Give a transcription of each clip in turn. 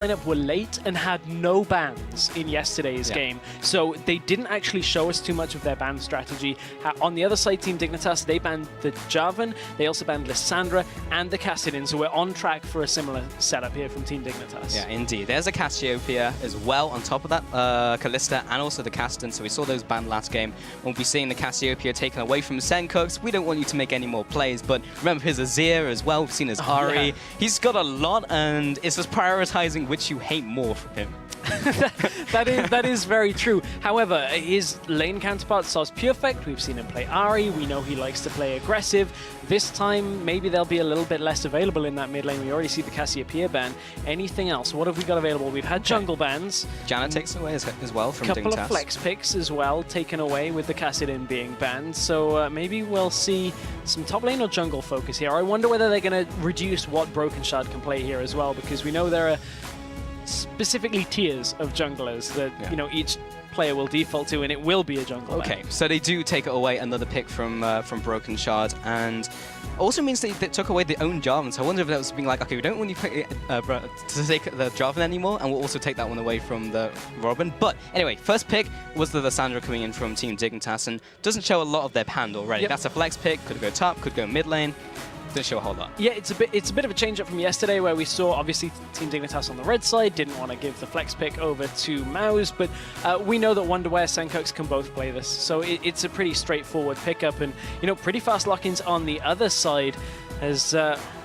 lineup were late and had no bans in yesterday's game, so they didn't actually show us too much of their ban strategy. On the other side, Team Dignitas, they banned the Jarvan, they also banned Lissandra and the Kassadin, so we're on track for a similar setup here from Team Dignitas. Yeah, indeed. There's a Cassiopeia as well on top of that, Kalista and also the Kassadin, so we saw those banned last game. We'll be seeing the Cassiopeia taken away from Sencooks. We don't want you to make any more plays, but remember his Azir as well, we've seen his Ahri. He's got a lot, and it's just prioritizing which you hate more from him. that is very true. However, his lane counterpart, mousesports, we've seen him play Ahri. We know he likes to play aggressive. This time, maybe they'll be a little bit less available in that mid lane. We already see the Cassiopeia ban. Anything else? What have we got available? We've had jungle bans. Janna takes away as well from Dignitas. A couple of flex picks as well taken away with the Kassadin being banned. So maybe we'll see some top lane or jungle focus here. I wonder whether they're going to reduce what Broken Shard can play here as well, because we know there are specifically tiers of junglers that each player will default to, and it will be a jungle. Okay, so they do take away another pick from Broken Shard, and also means that they took away their own Jarvan. So I wonder if that was being like, okay, we don't want you to take the Jarvan anymore, and we'll also take that one away from the Robin. But anyway, first pick was the Lissandra coming in from Team Dignitas, and doesn't show a lot of their hand already. That's a flex pick. Could go top, could go mid lane. Didn't show a whole lot. Yeah, it's a bit of a change up from yesterday, where we saw obviously Team Dignitas on the red side didn't want to give the flex pick over to Mouse, but we know that Wonderwear, Sencooks can both play this, so it's a pretty straightforward pickup, and pretty fast lock-ins on the other side as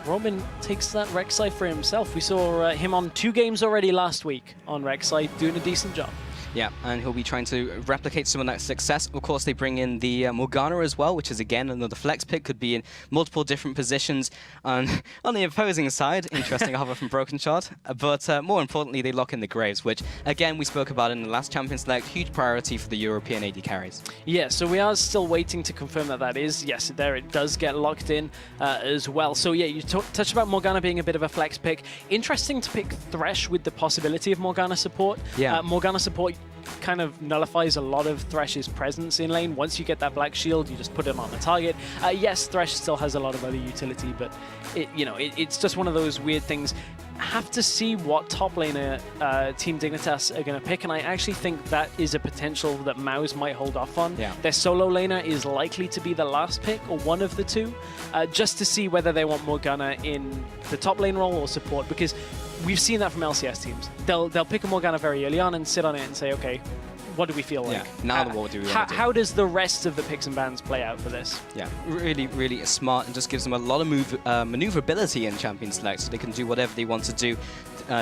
Robin takes that Rek'Sai for himself. We saw him on 2 games already last week on Rek'Sai, doing a decent job. Yeah, and he'll be trying to replicate some of that success. Of course, they bring in the Morgana as well, which is, again, another flex pick. Could be in multiple different positions. On the opposing side, interesting hover from Broken Shard. But more importantly, they lock in the Graves, which, again, we spoke about in the last Champion Select. Huge priority for the European AD carries. Yeah, so we are still waiting to confirm that is. Yes, there it does get locked in as well. So, yeah, you touched about Morgana being a bit of a flex pick. Interesting to pick Thresh with the possibility of Morgana support. Yeah. Morgana support kind of nullifies a lot of Thresh's presence in lane. Once you get that black shield, you just put him on the target. Yes, Thresh still has a lot of other utility, but it's just one of those weird things. Have to see what top laner Team Dignitas are going to pick, and I actually think that is a potential that Mouse might hold off on. Yeah. Their solo laner is likely to be the last pick, or one of the two, just to see whether they want Morgana in the top lane role or support, because we've seen that from LCS teams. They'll pick a Morgana very early on and sit on it and say, okay, what do we feel like? Yeah, now what do we want to do? How does the rest of the picks and bans play out for this? Yeah, really, really smart, and just gives them a lot of maneuverability in Champion Select, so they can do whatever they want to do,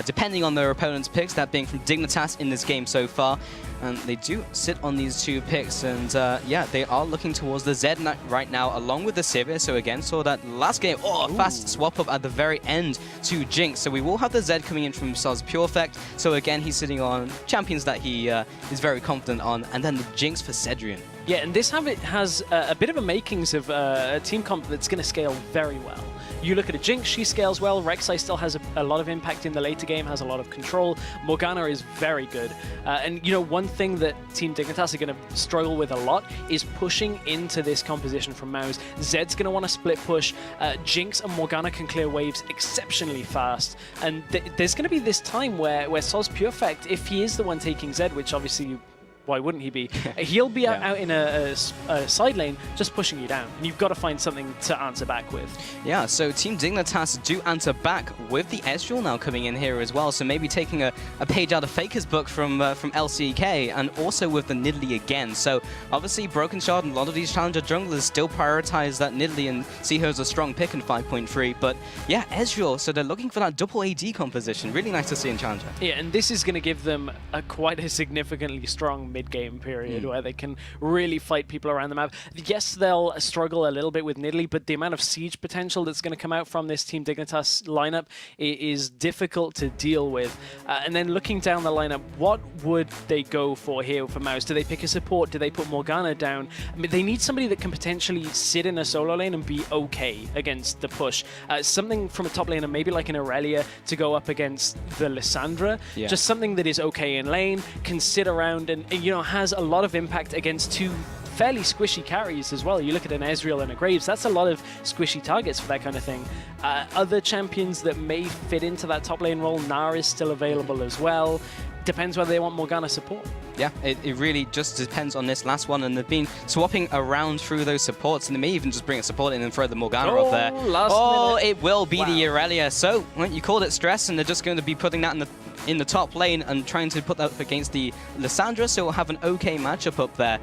depending on their opponent's picks, that being from Dignitas in this game so far. And they do sit on these 2 picks, and yeah, they are looking towards the Zed right now, along with the Sivir. So again, saw that last game, a fast swap up at the very end to Jinx. So we will have the Zed coming in from mousesports. So again, he's sitting on champions that he is very confident on, and then the Jinx for Cedrian. Yeah, and this has a bit of a makings of a team comp that's going to scale very well. You look at a Jinx, she scales well. Rek'Sai still has a lot of impact in the later game, has a lot of control. Morgana is very good. And, one thing that Team Dignitas are going to struggle with a lot is pushing into this composition from Mouse. Zed's going to want to split push. Jinx and Morgana can clear waves exceptionally fast. And there's going to be this time where mousesports, if he is the one taking Zed, which obviously why wouldn't he be? He'll be out in a side lane just pushing you down, and you've got to find something to answer back with. Yeah, so Team Dignitas do answer back with the Ezreal now coming in here as well, so maybe taking a page out of Faker's book from LCK, and also with the Nidalee again. So obviously Broken Shard and a lot of these challenger junglers still prioritize that Nidalee and see her as a strong pick in 5.3, but yeah, Ezreal, so they're looking for that double AD composition. Really nice to see in challenger. Yeah, and this is going to give them quite a significantly strong mid-game period where they can really fight people around the map. Yes, they'll struggle a little bit with Nidalee, but the amount of siege potential that's going to come out from this Team Dignitas lineup is difficult to deal with. And then looking down the lineup, what would they go for here for Mouse? Do they pick a support? Do they put Morgana down? I mean, they need somebody that can potentially sit in a solo lane and be okay against the push. Something from a top laner, maybe like an Aurelia, to go up against the Lissandra. Yeah. Just something that is okay in lane, can sit around and has a lot of impact against 2 fairly squishy carries as well. You look at an Ezreal and a Graves, that's a lot of squishy targets for that kind of thing. Other champions that may fit into that top lane role, Nara is still available as well. Depends whether they want Morgana support. Yeah, it really just depends on this last one, and they've been swapping around through those supports, and they may even just bring a support in and throw the Morgana up there. It will be the Irelia. So, well, you called it stress, and they're just going to be putting that in the top lane and trying to put that up against the Lissandra, so we'll have an okay matchup up there.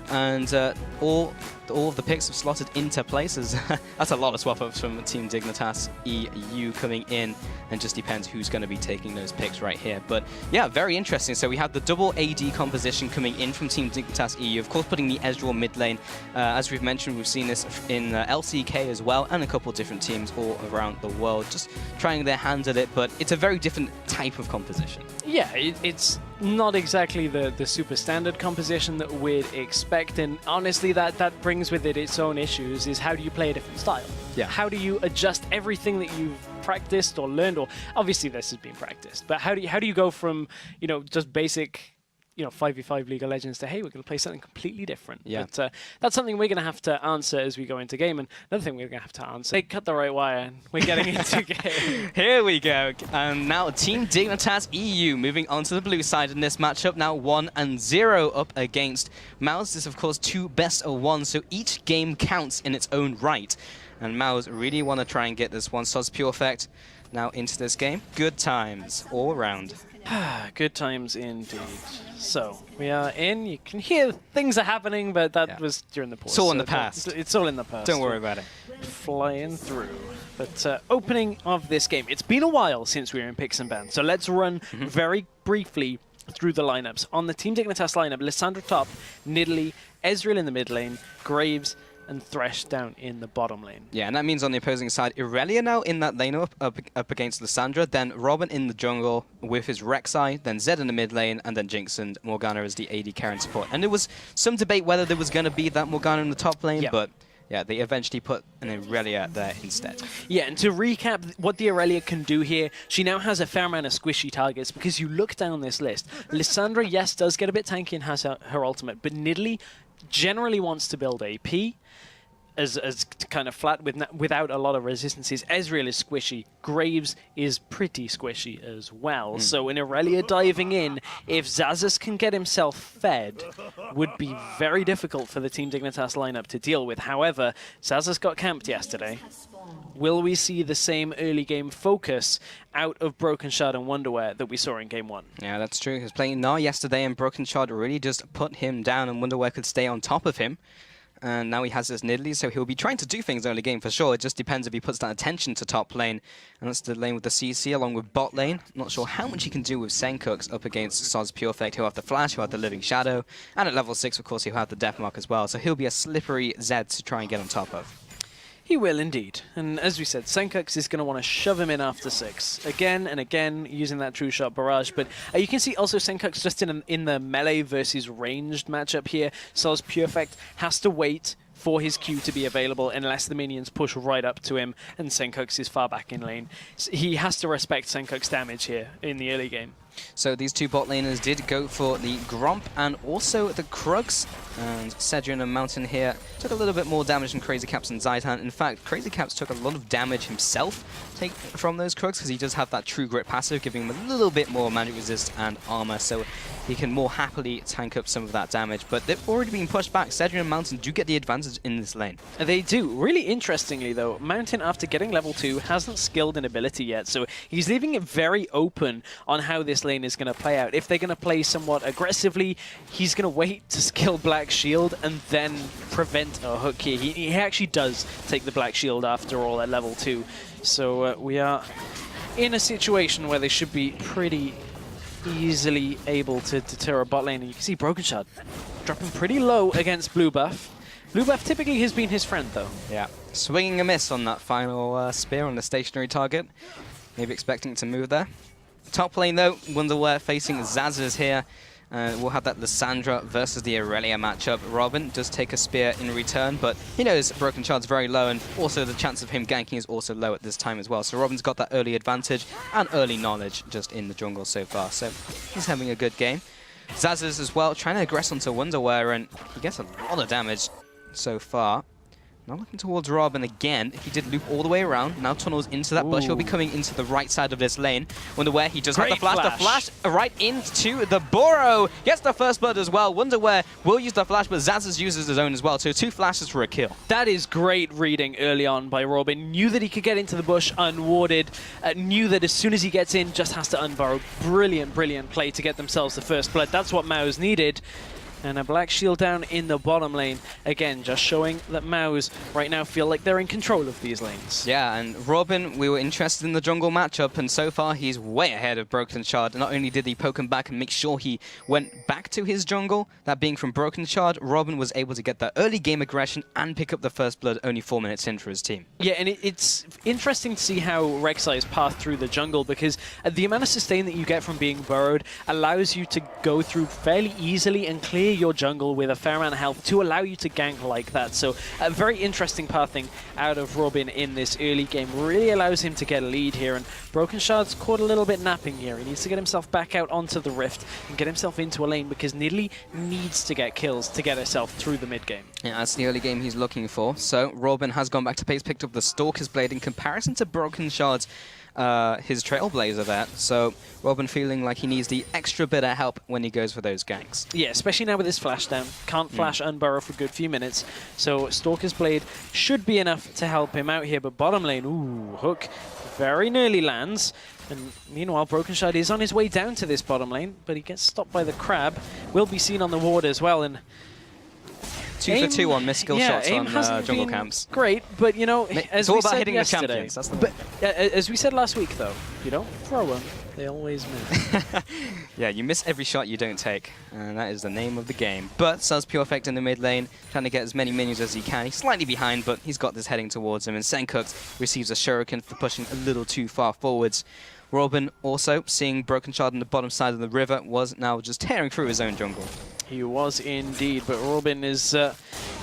And all of the picks have slotted into places. That's a lot of swap-ups from Team Dignitas EU coming in, and just depends who's going to be taking those picks right here. But yeah, very interesting. So we have the double AD composition coming in from Team Dignitas EU, of course putting the Ezreal mid lane. As we've mentioned, we've seen this in LCK as well, and a couple of different teams all around the world just trying their hands at it, but it's a very different type of composition. Yeah, it's not exactly the super standard composition that we'd expect, and honestly that brings with it its own issues. Is how do you play a different style? Yeah. How do you adjust everything that you've practiced or learned, or obviously this has been practiced, but how do you go from, you know, just basic, you know, 5v5 League of Legends to, hey, we're going to play something completely different. Yeah. But that's something we're going to have to answer as we go into game. And another thing we're going to have to answer, they cut the right wire and we're getting into game. Here we go. And now Team Dignitas EU moving on to the blue side in this matchup. Now 1-0 up against Mouse. This is, of course, 2 best-of-1, so each game counts in its own right. And Mouse really want to try and get this one Soz Pure Effect now into this game. Good times all around. Good times indeed. So we are in. You can hear things are happening, but that was during the pause. It's all in the past. It's all in the past. Don't worry about it. Flying through. But opening of this game. It's been a while since we were in picks and bans, so let's run very briefly through the lineups. On the Team Dignitas lineup, Lissandra top, Nidalee, Ezreal in the mid lane, Graves, and Thresh down in the bottom lane. Yeah, and that means on the opposing side, Irelia now in that lane up against Lissandra, then Robin in the jungle with his Rek'Sai, then Zed in the mid lane, and then Jinx and Morgana as the AD carry and support. And there was some debate whether there was going to be that Morgana in the top lane, but yeah, they eventually put an Irelia there instead. Yeah, and to recap what the Irelia can do here, she now has a fair amount of squishy targets, because you look down this list. Lissandra, yes, does get a bit tanky and has her ultimate, but Nidalee generally wants to build AP as kind of flat without a lot of resistances. Ezreal is squishy. Graves is pretty squishy as well. So in Irelia diving in, if Xaxus can get himself fed, would be very difficult for the Team Dignitas lineup to deal with. However, Xaxus got camped yesterday. Will we see the same early game focus out of Broken Shard and Wonderwear that we saw in Game 1? Yeah, that's true. He was playing Gnar yesterday, and Broken Shard really just put him down, and Wonderwear could stay on top of him. And now he has this Nidalee, so he'll be trying to do things early game for sure. It just depends if he puts that attention to top lane. And that's the lane with the CC along with bot lane. Not sure how much he can do with Senkux up against Soz Pure Effect. He'll have the Flash, he'll have the Living Shadow. And at level 6, of course, he'll have the Death Mark as well. So he'll be a slippery Zed to try and get on top of. He will indeed. And as we said, Senkux is going to want to shove him in after 6. Again and again, using that True Shot barrage. But you can see also Senkux just in the melee versus ranged matchup here. Soz Pure Effect has to wait for his Q to be available unless the minions push right up to him and Senkux is far back in lane. So he has to respect Senkux damage here in the early game. So these two bot laners did go for the Gromp and also the Krugs. And Cedric and Mountain here took a little bit more damage than Crazy Caps and Zaitan. In fact, Crazy Caps took a lot of damage himself from those Krugs because he does have that True Grit passive, giving him a little bit more magic resist and armor, so he can more happily tank up some of that damage. But they've already been pushed back. Cedric and Mountain do get the advantage in this lane. They do. Really interestingly, though, Mountain, after getting level 2, hasn't skilled an ability yet, so he's leaving it very open on how this lane is going to play out. If they're going to play somewhat aggressively, he's going to wait to skill Black Shield and then prevent a hook here. He actually does take the Black Shield after all at level 2. So we are in a situation where they should be pretty easily able to deter a bot lane. And you can see Broken Shard dropping pretty low against Blue Buff. Blue Buff typically has been his friend, though. Yeah. Swinging a miss on that final spear on the stationary target. Maybe expecting it to move there. Top lane, though, Wonderwear facing Xaxus here. We'll have that Lissandra versus the Irelia matchup. Robin does take a spear in return, but he knows Broken Shard's very low, and also the chance of him ganking is also low at this time as well. So Robin's got that early advantage and early knowledge just in the jungle so far. So he's having a good game. Zazas as well, trying to aggress onto Wonderwear, and he gets a lot of damage so far. Now looking towards Robin again. He did loop all the way around. Now tunnels into that bush. He'll be coming into the right side of this lane. Wonderwear, he does have the flash. The flash right into the burrow. Gets the first blood as well. Wonderwear will use the flash, but Zazas uses his own as well. So 2 flashes for a kill. That is great reading early on by Robin. Knew that he could get into the bush unwarded. Knew that as soon as he gets in, just has to unburrow. Brilliant, brilliant play to get themselves the first blood. That's what Mao's needed. And a black shield down in the bottom lane. Again, just showing that Maus right now feel like they're in control of these lanes. Yeah, and Robin, we were interested in the jungle matchup, and so far he's way ahead of Broken Shard. Not only did he poke him back and make sure he went back to his jungle, that being from Broken Shard, Robin was able to get that early game aggression and pick up the first blood only 4 minutes in for his team. Yeah, and it's interesting to see how Rek'Sai's path through the jungle, because the amount of sustain that you get from being burrowed allows you to go through fairly easily and clear your jungle with a fair amount of health to allow you to gank like that. So a very interesting pathing out of Robin in this early game. Really allows him to get a lead here, and Broken Shard's caught a little bit napping here. He needs to get himself back out onto the Rift and get himself into a lane, because Nidalee needs to get kills to get herself through the mid game. Yeah, that's the early game he's looking for. So Robin has gone back to base, picked up the Stalker's Blade in comparison to Broken Shard's his Trailblazer there. So Robin feeling like he needs the extra bit of help when he goes for those ganks. Yeah, especially now with his flash down. Can't flash unburrow for a good few minutes. So Stalker's Blade should be enough to help him out here. But bottom lane, ooh, hook very nearly lands. And meanwhile, Broken Shard is on his way down to this bottom lane, but he gets stopped by the crab. Will be seen on the ward as well. And 2 for 2 on missed skill shots on jungle camps. Great, but you know, it's all about hitting the champions. That's the as we said last week, though, you don't throw them, they always miss. Yeah, you miss every shot you don't take, and that is the name of the game. But Suz Perfect in the mid lane, trying to get as many minions as he can. He's slightly behind, but he's got this heading towards him, and Senkux receives a shuriken for pushing a little too far forwards. Robin also, seeing Broken Shard on the bottom side of the river, was now just tearing through his own jungle. He was indeed, but Robin is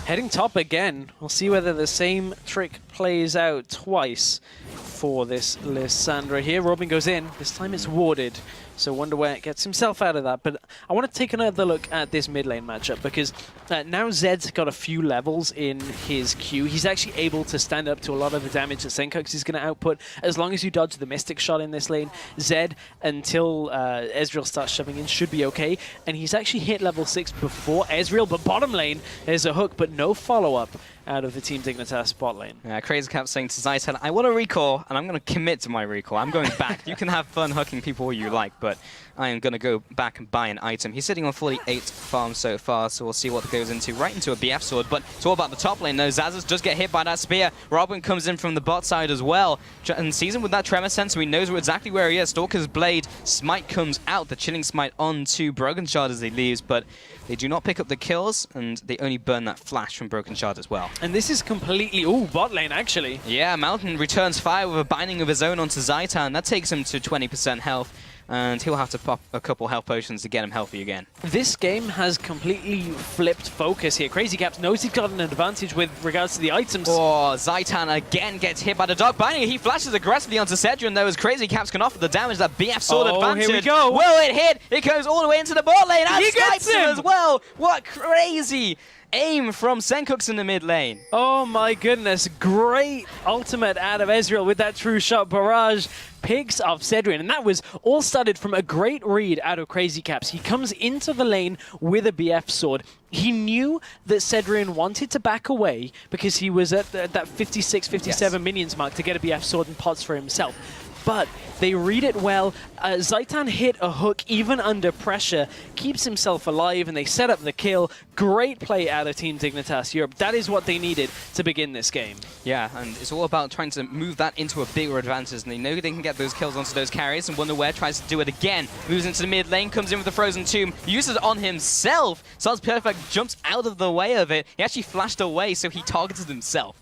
heading top again. We'll see whether the same trick plays out twice for this Lissandra here. Robin goes in. This time it's warded. So Wonderwear gets himself out of that. But I want to take another look at this mid lane matchup, because now Zed's got a few levels in his Q. He's actually able to stand up to a lot of the damage that Senkux is going to output. As long as you dodge the Mystic Shot in this lane, Zed, until Ezreal starts shoving in, should be okay. And he's actually hit level 6 before Ezreal. But bottom lane, there's a hook, but no follow-up out of the Team Dignitas bot lane. Yeah, Crazy Cap saying to Zaitan, I want a recall, and I'm going to commit to my recall. I'm going back. You can have fun hooking people all you like, but I am going to go back and buy an item. He's sitting on 48 farms so far, so we'll see what goes into. Right into a BF sword, but it's all about the top lane. No, Zazas just get hit by that spear. Robin comes in from the bot side as well, and sees him with that tremor sensor. He knows exactly where he is. Stalker's Blade, Smite comes out, the chilling Smite onto Broken Shard as he leaves, but they do not pick up the kills, and they only burn that flash from Broken Shard as well. And this is completely... Ooh, bot lane, actually. Yeah, Mountain returns fire with a binding of his own onto Zaitan. That takes him to 20% health, and he'll have to pop a couple health potions to get him healthy again. This game has completely flipped focus here. Crazy Caps knows he's got an advantage with regards to the items. Oh, Zaitan again gets hit by the Dark Binding. He flashes aggressively onto Cedric, though, as Crazy Caps can offer the damage. That BF sword advantage. Here we go. Will it hit? It goes all the way into the bot lane, and he snipes gets him as well. What crazy aim from Senkux in the mid lane. Oh my goodness, great ultimate out of Ezreal with that true shot barrage. Picks off Cedric, and that was all started from a great read out of Crazy Caps. He comes into the lane with a BF sword. He knew that Cedric wanted to back away because he was at that 56, 57 minions mark to get a BF sword and pots for himself. But they read it well. Zaitan hit a hook even under pressure, keeps himself alive, and they set up the kill. Great play out of Team Dignitas Europe. That is what they needed to begin this game. Yeah, and it's all about trying to move that into a bigger advantage, and they know they can get those kills onto those carries, and Wonderwear tries to do it again. Moves into the mid lane, comes in with the Frozen Tomb, uses it on himself. Suz Perfect jumps out of the way of it. He actually flashed away, so he targeted himself.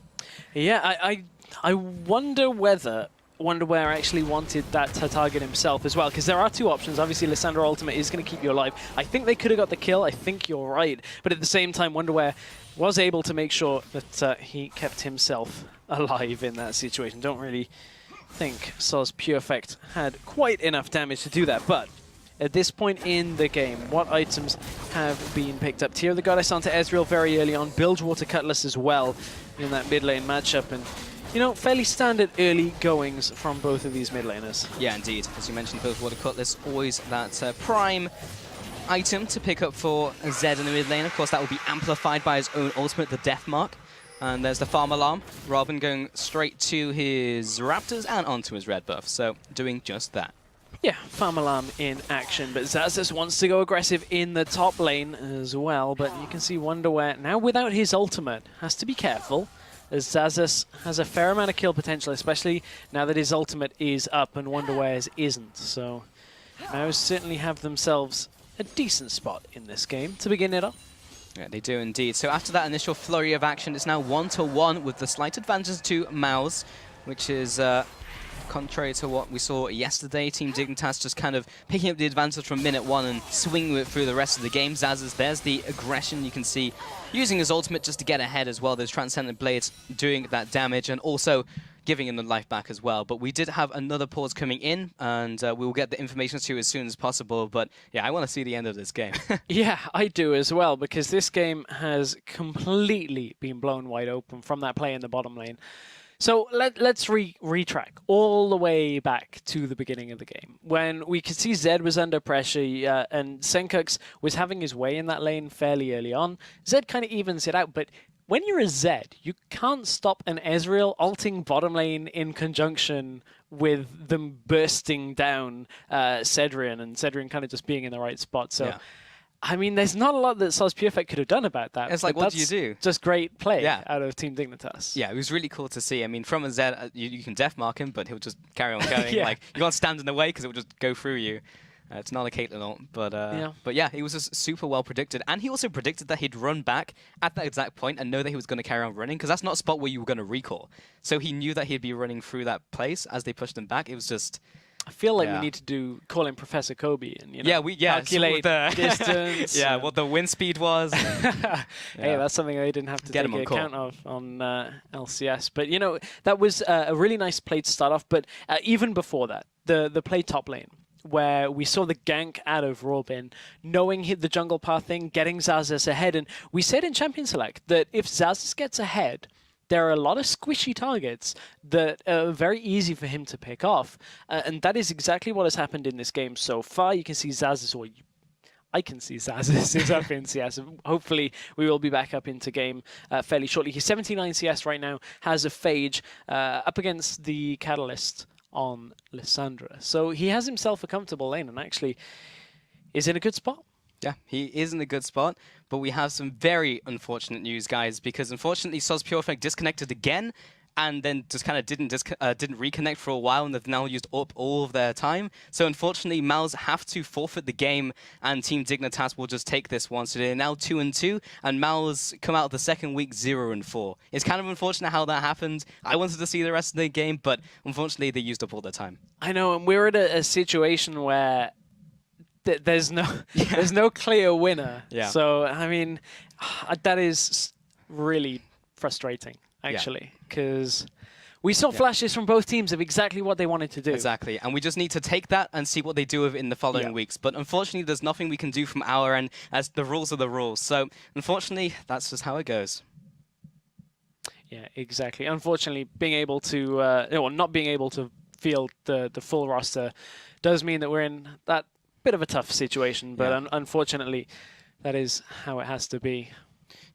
Yeah, I wonder whether Wonderwear actually wanted that to target himself as well, because there are two options. Obviously, Lissandra Ultimate is going to keep you alive. I think they could have got the kill. I think you're right. But at the same time, Wonderwear was able to make sure that he kept himself alive in that situation. Don't really think Suz Perfect had quite enough damage to do that, but at this point in the game, what items have been picked up? Tear of the Goddess onto Ezreal very early on, Bilgewater Cutlass as well in that mid lane matchup, and you know, fairly standard early goings from both of these mid laners. Yeah, indeed. As you mentioned, Bilgewater Cutlass, always that prime item to pick up for Zed in the mid lane. Of course, that will be amplified by his own ultimate, the Death Mark. And there's the farm alarm. Robin going straight to his Raptors and onto his red buff, so doing just that. Yeah, farm alarm in action, but Xaxus wants to go aggressive in the top lane as well, but you can see Wonderwear now without his ultimate has to be careful, as Xaxus has a fair amount of kill potential, especially now that his ultimate is up and Wonderwear's isn't. So Mouse certainly have themselves a decent spot in this game to begin it up. Yeah, they do indeed. So after that initial flurry of action, it's now 1-1 with the slight advantage to Mouse, which is contrary to what we saw yesterday. Team Dignitas just kind of picking up the advantage from minute 1 and swinging it through the rest of the game. Xaxus, there's the aggression you can see, using his ultimate just to get ahead as well. There's Transcendent Blades doing that damage and also giving him the life back as well. But we did have another pause coming in, and we will get the information to you as soon as possible. But yeah, I want to see the end of this game. Yeah, I do as well, because this game has completely been blown wide open from that play in the bottom lane. So let's retrack all the way back to the beginning of the game, when we could see Zed was under pressure and Senkux was having his way in that lane fairly early on. Zed kind of evens it out, but when you're a Zed, you can't stop an Ezreal ulting bottom lane in conjunction with them bursting down Cedrian, and Cedrian kind of just being in the right spot. So, yeah. I mean, there's not a lot that Sauce Perfect could have done about that. It's like, what do you do? Just great play out of Team Dignitas. Yeah, it was really cool to see. I mean, from a Zed, you can death mark him, but he'll just carry on going. Like, you can't stand in the way because it will just go through you. It's not a Caitlyn ult, but yeah, he was just super well predicted. And he also predicted that he'd run back at that exact point and know that he was going to carry on running, because that's not a spot where you were going to recall. So he knew that he'd be running through that place as they pushed him back. It was just... I feel like we need to call him Professor Kobe and calculate the distance. What the wind speed was. Hey, that's something I didn't have to take account of on LCS. But you know, that was a really nice play to start off. But even before that, the play top lane, where we saw the gank out of Robin, knowing the jungle path thing, getting Xaxus ahead. And we said in Champion Select that if Xaxus gets ahead, there are a lot of squishy targets that are very easy for him to pick off. And that is exactly what has happened in this game so far. You can see Xaxus, or I can see Xaxus is up in CS. Hopefully, we will be back up into game fairly shortly. He's 79 CS right now, has a Phage up against the Catalyst on Lissandra. So he has himself a comfortable lane and actually is in a good spot. Yeah, he is in a good spot, but we have some very unfortunate news, guys, because unfortunately Sauce Perfect disconnected again, and then just kind of didn't reconnect for a while, and they've now used up all of their time. So unfortunately, Mouse have to forfeit the game, and Team Dignitas will just take this one. So they're now 2-2, and Mouse come out of the second week 0-4. It's kind of unfortunate how that happened. I wanted to see the rest of the game, but unfortunately, they used up all their time. I know, and we're at a situation where there's no clear winner. So, I mean, that is really frustrating, actually, because we saw flashes from both teams of exactly what they wanted to do. Exactly, and we just need to take that and see what they do in the following weeks. But unfortunately, there's nothing we can do from our end, as the rules are the rules. So, unfortunately, that's just how it goes. Yeah, exactly. Unfortunately, being able to, or not being able to field the full roster does mean that we're in that bit of a tough situation, but unfortunately, that is how it has to be.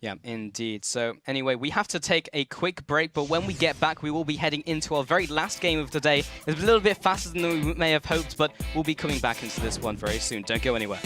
Yeah, indeed. So anyway, we have to take a quick break, but when we get back, we will be heading into our very last game of the day. It's a little bit faster than we may have hoped, but we'll be coming back into this one very soon. Don't go anywhere.